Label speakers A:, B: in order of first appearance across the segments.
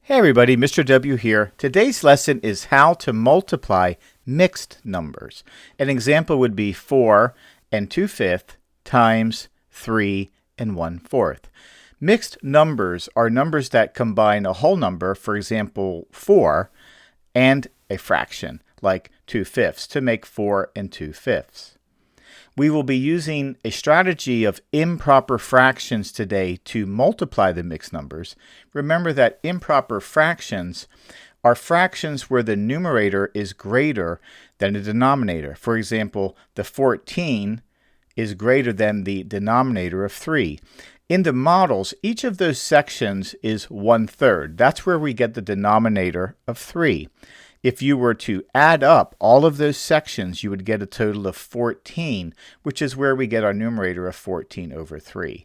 A: Hey everybody, Mr. W here. Today's lesson is how to multiply mixed numbers. An example would be 4 and 2/5 times 3 and 1/4. Mixed numbers are numbers that combine a whole number, for example 4, and a fraction, like 2/5 to make 4 and 2/5. We will be using a strategy of improper fractions today to multiply the mixed numbers. Remember that improper fractions are fractions where the numerator is greater than the denominator. For example, the 14 is greater than the denominator of 3. In the models, each of those sections is 1/3. That's where we get the denominator of 3. If you were to add up all of those sections, you would get a total of 14, which is where we get our numerator of 14 over 3.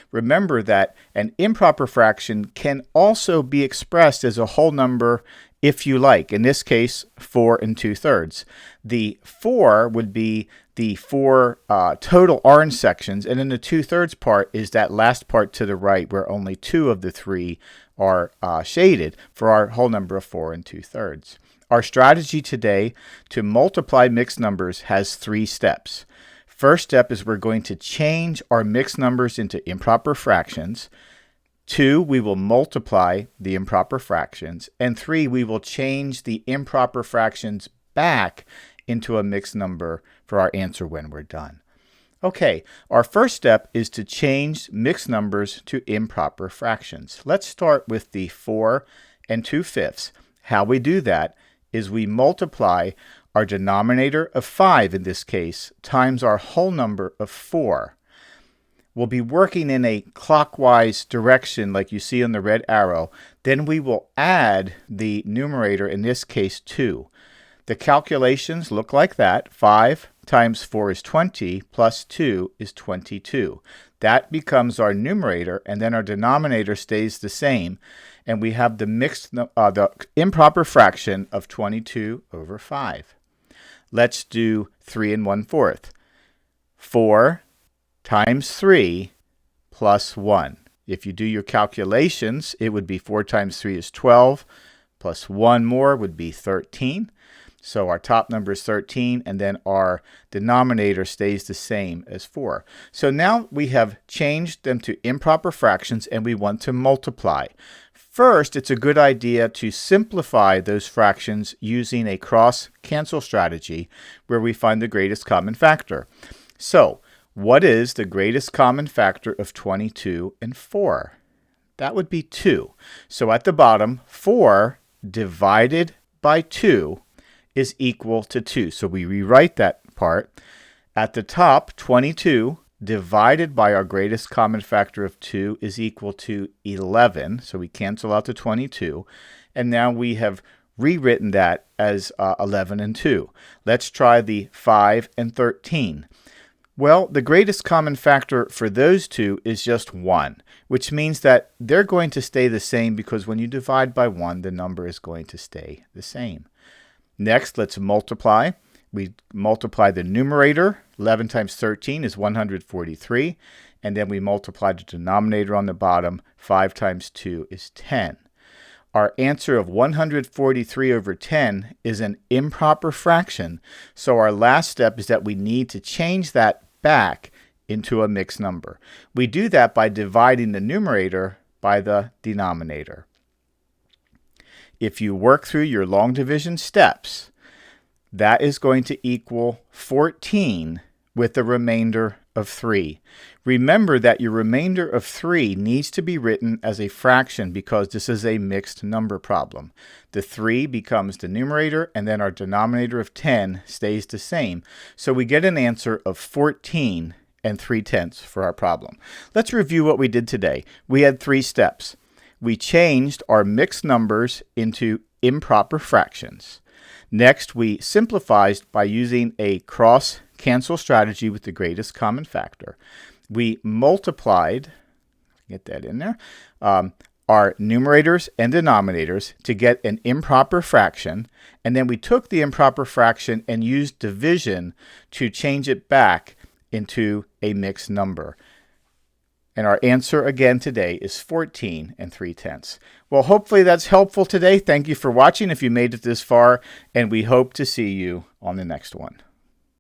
A: Remember that an improper fraction can also be expressed as a whole number if you like. In this case, 4 and 2/3. The 4 would be the 4 total orange sections, and then the 2/3 part is that last part to the right where only 2 of the 3 are shaded for our whole number of 4 and 2/3. Our strategy today to multiply mixed numbers has 3 steps. First step is we're going to change our mixed numbers into improper fractions. 2, we will multiply the improper fractions. And 3, we will change the improper fractions back into a mixed number for our answer when we're done. Okay, our first step is to change mixed numbers to improper fractions. Let's start with the 4 and 2/5. How we do that is we multiply our denominator of 5 in this case times our whole number of 4. We'll be working in a clockwise direction like you see on the red arrow. Then we will add the numerator, in this case 2. The calculations look like that. 5 times 4 is 20 plus 2 is 22. That becomes our numerator, and then our denominator stays the same, and we have the improper fraction of 22 over 5. Let's do 3 and 1/4. 4 times 3 plus 1. If you do your calculations, it would be 4 times 3 is 12, plus 1 more would be 13. So our top number is 13, and then our denominator stays the same as 4. So now we have changed them to improper fractions, and we want to multiply. First, it's a good idea to simplify those fractions using a cross-cancel strategy where we find the greatest common factor. So, what is the greatest common factor of 22 and 4? That would be 2. So at the bottom, 4 divided by 2 is equal to 2. So we rewrite that part. At the top, 22 divided by our greatest common factor of 2 is equal to 11. So we cancel out the 22. And now we have rewritten that as 11 and 2. Let's try the 5 and 13. Well, the greatest common factor for those two is just 1, which means that they're going to stay the same because when you divide by 1, the number is going to stay the same. Next, let's multiply. We multiply the numerator. 11 times 13 is 143. And then we multiply the denominator on the bottom. 5 times 2 is 10. Our answer of 143 over 10 is an improper fraction. So our last step is that we need to change that back into a mixed number. We do that by dividing the numerator by the denominator. If you work through your long division steps, that is going to equal 14 with a remainder of 3. Remember that your remainder of 3 needs to be written as a fraction because this is a mixed number problem. The 3 becomes the numerator, and then our denominator of 10 stays the same. So we get an answer of 14 and 3/10 for our problem. Let's review what we did today. We had 3 steps. We changed our mixed numbers into improper fractions. Next, we simplified by using a cross-cancel strategy with the greatest common factor. We multiplied, get that in there, our numerators and denominators to get an improper fraction, and then we took the improper fraction and used division to change it back into a mixed number. And our answer again today is 14 3/10. Well, hopefully that's helpful today. Thank you for watching if you made it this far, and we hope to see you on the next one.